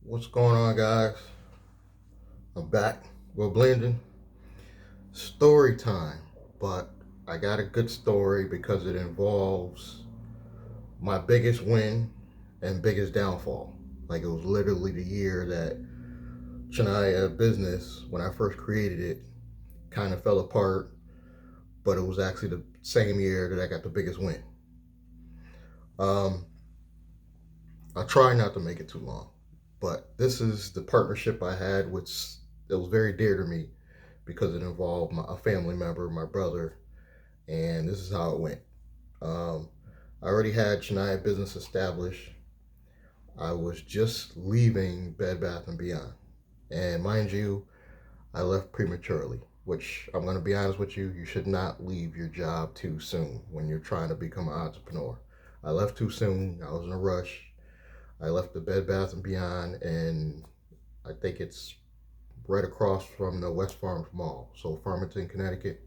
What's going on, guys? I'm back. We're blending. Story time. But I got a good story because it involves my biggest win and biggest downfall. Like, it was literally the year that Chania business, when I first created it, kind of fell apart. But it was actually the same year that I got the biggest win. Um, I try not to make it too long. But this is the partnership I had, which it was very dear to me because it involved a family member, my brother, and this is how it went. Um, I already had Shania business established. I was just leaving Bed Bath and Beyond, and mind you, I left prematurely. Which I'm going to be honest with you, you should not leave your job too soon when you're trying to become an entrepreneur. I left too soon. I was in a rush. I left the Bed Bath and Beyond, and I think it's right across from the West Farms Mall, so Farmington, Connecticut.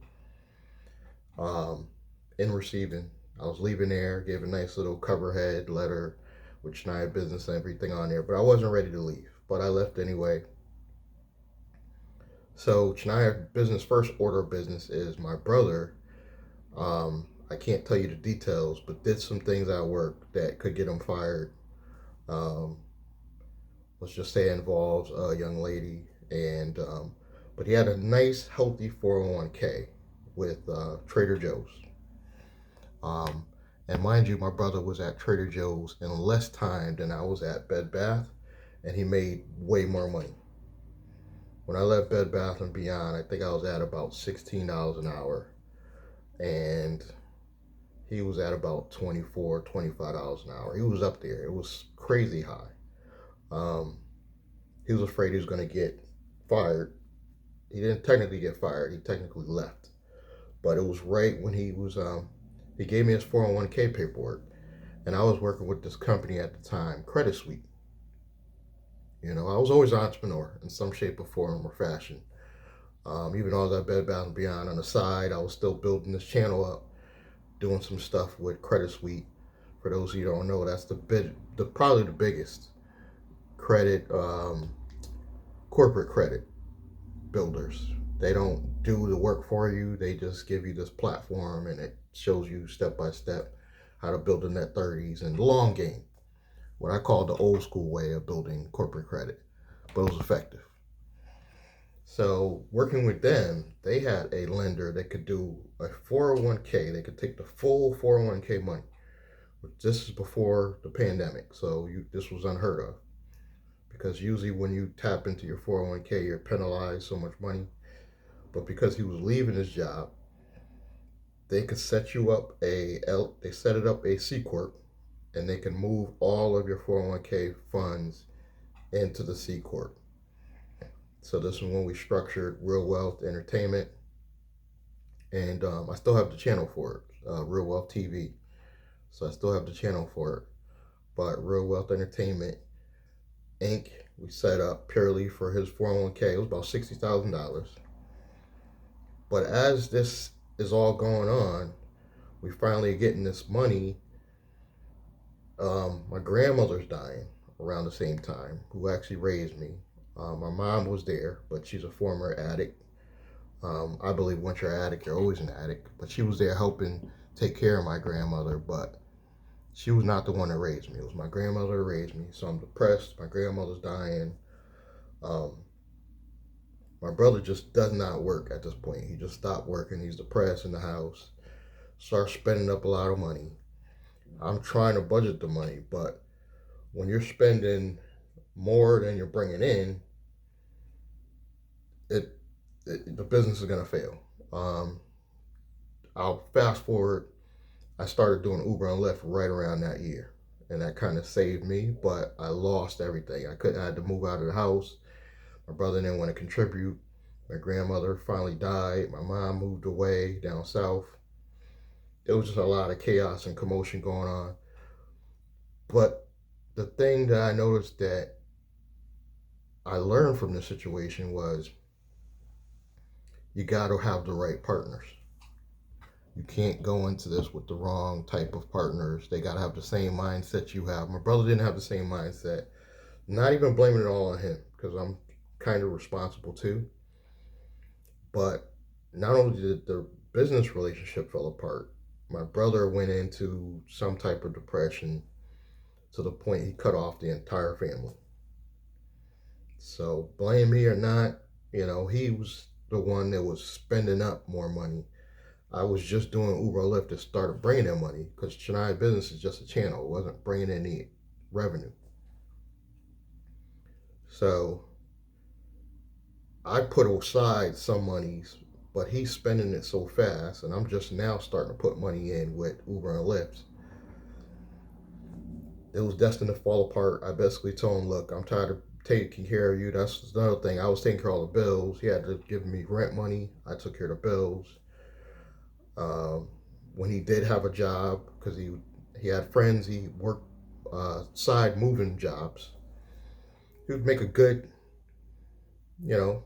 Um, in receiving, I was leaving there, gave a nice little cover head letter with Schneider business and everything on there, but I wasn't ready to leave. But I left anyway. So Schneider business first order of business is my brother. I can't tell you the details, but did some things at work that could get him fired. Um, let's just say it involves a young lady, and but he had a nice, healthy 401k with Trader Joe's. Um, and mind you, my brother was at Trader Joe's in less time than I was at Bed Bath, and he made way more money. When I left Bed Bath and Beyond, I think I was at about $16 an hour, and he was at about $24, $25 an hour. He was up there. It was crazy high. Um, he was afraid he was going to get fired. He didn't technically get fired. He technically left, but it was right when he gave me his 401k paperwork, and I was working with this company at the time, Credit Suite. I was always an entrepreneur in some shape or form or fashion. Even though I was at Bed Bath and Beyond on the side, I was still building this channel up, doing some stuff with Credit Suite. For those of you who don't know, that's probably the biggest credit corporate credit builders. They don't do the work for you. They just give you this platform, and it shows you step by step how to build a net 30s and the long game. What I call the old school way of building corporate credit, but it was effective. So working with them, they had a lender that could do a 401k. They could take the full 401k money. This is before the pandemic, so this was unheard of, because usually when you tap into your 401k, you're penalized so much money. But because he was leaving his job, they could set you up they set it up a C corp, and they can move all of your 401k funds into the C corp. So this is when we structured Real Wealth Entertainment, and I still have the channel for it, Real Wealth TV. So I still have the channel for it, but Real Wealth Entertainment Inc. we set up purely for his 401k. It was about $60,000. But as this is all going on, we finally getting this money. My grandmother's dying around the same time, who actually raised me. My mom was there, but she's a former addict. I believe once you're an addict, you're always an addict. But she was there helping take care of my grandmother, but she was not the one that raised me. It was my grandmother that raised me. So I'm depressed. My grandmother's dying. Um, my brother just does not work at this point. He just stopped working. He's depressed in the house. Starts spending up a lot of money. I'm trying to budget the money, but when you're spending more than you're bringing in, the business is going to fail. I'll fast forward. I started doing Uber and Lyft right around that year, and that kind of saved me. But I lost everything. I had to move out of the house. My brother didn't want to contribute. My grandmother finally died. My mom moved away down south. It was just a lot of chaos and commotion going on. But the thing that I noticed that I learned from this situation was you got to have the right partners. You can't go into this with the wrong type of partners. They got to have the same mindset you have. My brother didn't have the same mindset, Not even blaming it all on him, because I'm kind of responsible too. But not only did the business relationship fall apart, my brother went into some type of depression to the point he cut off the entire family. So blame me or not, he was the one that was spending up more money. I was just doing Uber Lyft that started bringing in money, because Chennai Business is just a channel. It wasn't bringing in any revenue. So I put aside some monies, but he's spending it so fast, and I'm just now starting to put money in with Uber and Lyft. It was destined to fall apart. I basically told him, look, I'm tired of taking care of you. That's another thing. I was taking care of all the bills. He had to give me rent money. I took care of the bills. When he did have a job, because he had friends, he worked side moving jobs. He would make a good, more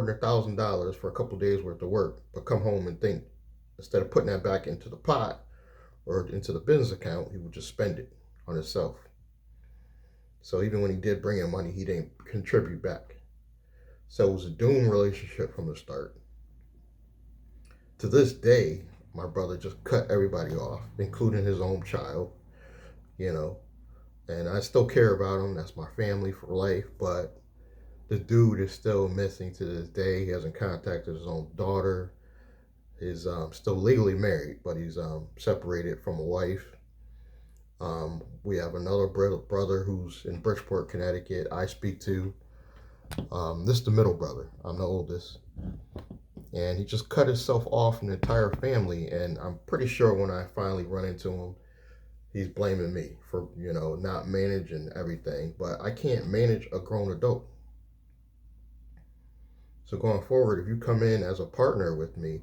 than $1,000 for a couple of days worth of work, but come home and think, instead of putting that back into the pot or into the business account, he would just spend it on himself. So even when he did bring in money, he didn't contribute back. So it was a doomed relationship from the start. To this day, my brother just cut everybody off, including his own child, and I still care about him. That's my family for life, but the dude is still missing to this day. He hasn't contacted his own daughter. He's still legally married, but he's separated from a wife. We have another brother who's in Bridgeport, Connecticut, I speak to. This is the middle brother. I'm the oldest. And he just cut himself off from the entire family. And I'm pretty sure when I finally run into him, he's blaming me for, not managing everything. But I can't manage a grown adult. So going forward, if you come in as a partner with me,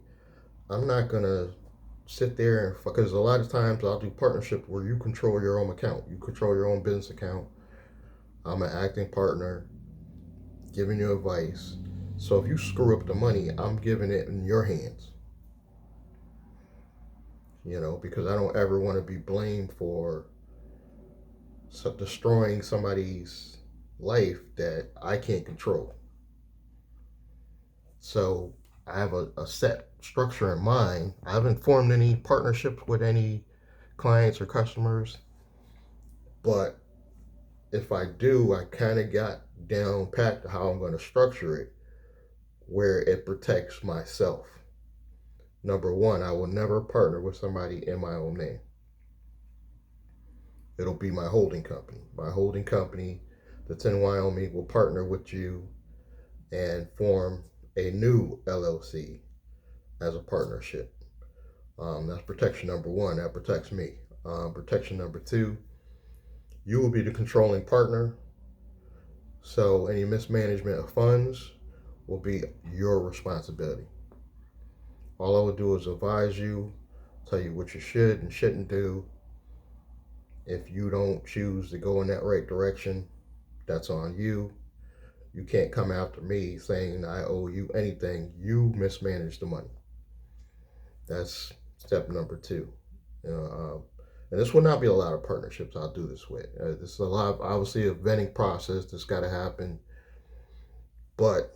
I'm not going to sit there and, because a lot of times I'll do partnership where you control your own account. You control your own business account. I'm an acting partner, giving you advice. So if you screw up the money, I'm giving it in your hands. Because I don't ever want to be blamed for destroying somebody's life that I can't control. So I have a set structure in mind. I haven't formed any partnerships with any clients or customers, but if I do, I kind of got down pat to how I'm going to structure it where it protects myself. Number one, I will never partner with somebody in my own name. It'll be my holding company. My holding company that's in Wyoming will partner with you and form a new LLC as a partnership. That's protection number one. That protects me. Protection number two, you will be the controlling partner. So any mismanagement of funds will be your responsibility. All I will do is advise you, tell you what you should and shouldn't do. If you don't choose to go in that right direction, that's on you. You can't come after me saying I owe you anything. You mismanaged the money. That's step number two. And this will not be a lot of partnerships I'll do this with. This is a lot of, obviously, a vetting process that's got to happen. But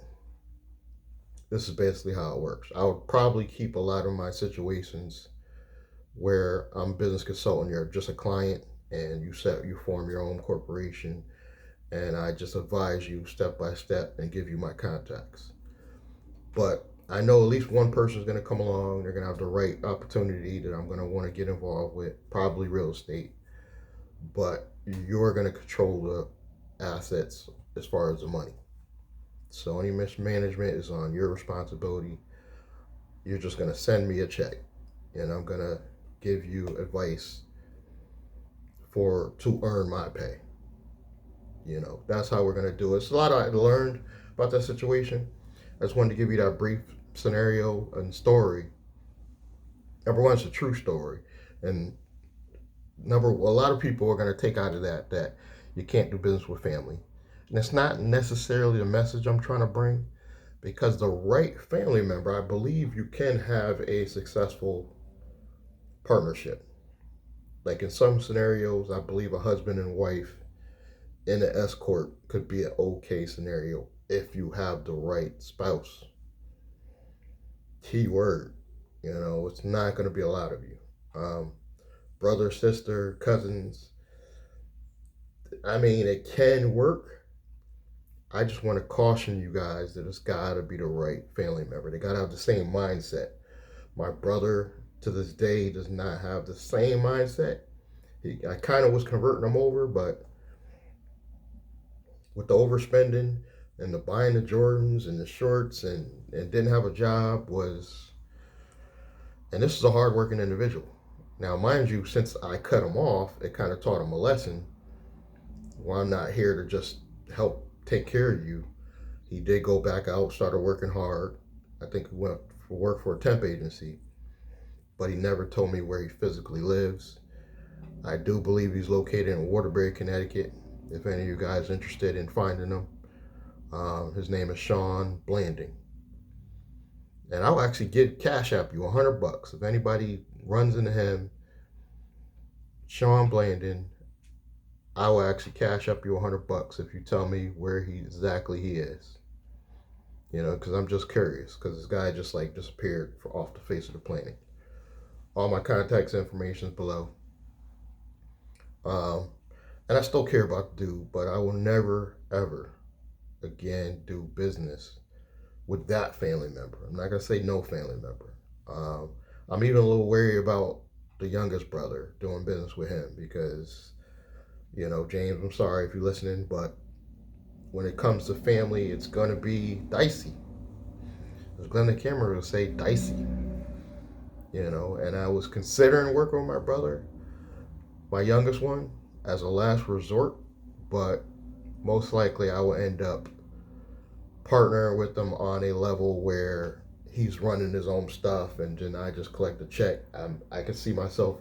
this is basically how it works. I would probably keep a lot of my situations where I'm a business consultant, you're just a client, and you form your own corporation, and I just advise you step by step and give you my contacts. But I know at least one person is going to come along. They're going to have the right opportunity that I'm going to want to get involved with, probably real estate. But you're going to control the assets as far as the money. So any mismanagement is on your responsibility. You're just going to send me a check, and I'm going to give you advice to earn my pay. That's how we're going to do it. It's a lot I learned about that situation. I just wanted to give you that brief scenario and story. Number one, it's a true story. And a lot of people are going to take out of that you can't do business with family. And it's not necessarily the message I'm trying to bring, because the right family member, I believe you can have a successful partnership. Like in some scenarios, I believe a husband and wife in an escort could be an okay scenario if you have the right spouse. Key word, it's not going to be a lot of you. Brother, sister, cousins. I mean, it can work. I just want to caution you guys that it's got to be the right family member. They got to have the same mindset. My brother to this day does not have the same mindset. I kind of was converting him over, but with the overspending and the buying the Jordans and the shorts and didn't have a job and this is a hardworking individual. Now, mind you, since I cut him off, it kind of taught him a lesson. Well, I'm not here to just help take care of you. He did go back out, started working hard. I think he went for work for a temp agency, but he never told me where he physically lives. I do believe he's located in Waterbury, Connecticut. If any of you guys are interested in finding him, his name is Sean Blanding. And I'll actually get Cash App you $100 if anybody runs into him, Sean Blanding. I will actually Cash Up you $100 if you tell me where he is. Because I'm just curious. Because this guy just like disappeared off the face of the planet. All my contacts information is below. And I still care about the dude, but I will never ever again do business with that family member. I'm not gonna say no family member. I'm even a little wary about the youngest brother doing business with him because, James, I'm sorry if you're listening, but when it comes to family, it's gonna be dicey. As Glenn Cameron would say, dicey. And I was considering working with my brother, my youngest one, as a last resort, but most likely I will end up partnering with him on a level where he's running his own stuff and then I just collect a check. I can see myself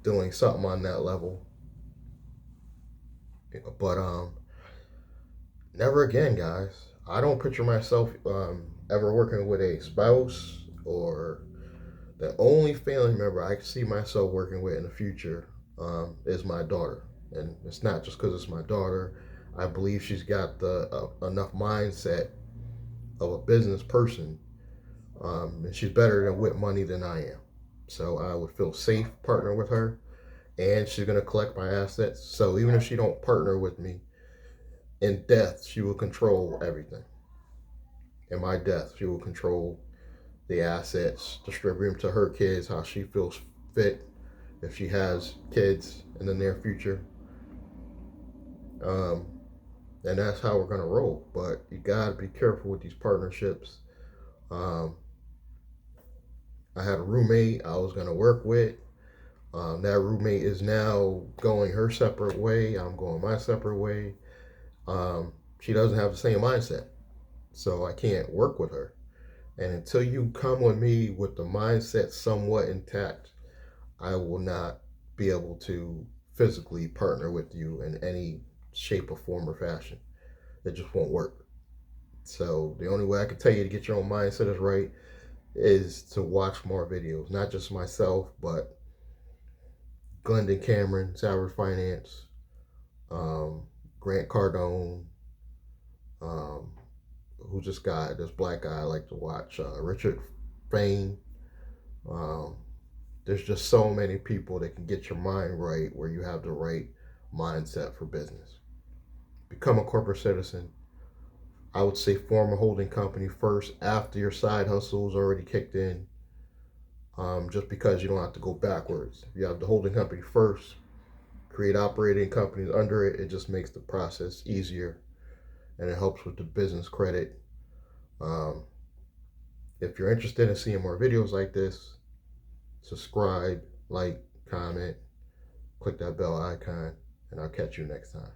doing something on that level. But never again, guys. I don't picture myself ever working with a spouse or the only family member I can see myself working with in the future is my daughter. And it's not just because it's my daughter. I believe she's got the enough mindset of a business person, and she's better with money than I am. So I would feel safe partnering with her, and she's gonna collect my assets. So even if she don't partner with me, in death she will control everything. In my death, she will control the assets, distribute them to her kids how she feels fit, if she has kids in the near future. And that's how we're gonna roll. But you gotta be careful with these partnerships. I had a roommate I was gonna work with. That roommate is now going her separate way. I'm going my separate way. She doesn't have the same mindset, so I can't work with her. And until you come with me with the mindset somewhat intact, I will not be able to physically partner with you in any shape or form or fashion. It just won't work. So the only way I can tell you to get your own mindset is right is to watch more videos, not just myself, but Glendon Cameron, Salvage Finance, Grant Cardone, who just got this black guy I like to watch, Richard Fain. There's just so many people that can get your mind right where you have the right mindset for business. Become a corporate citizen. I would say form a holding company first after your side hustle is already kicked in, just because you don't have to go backwards. If you have the holding company first, create operating companies under it, it just makes the process easier and it helps with the business credit. If you're interested in seeing more videos like this, subscribe, like, comment, click that bell icon, and I'll catch you next time.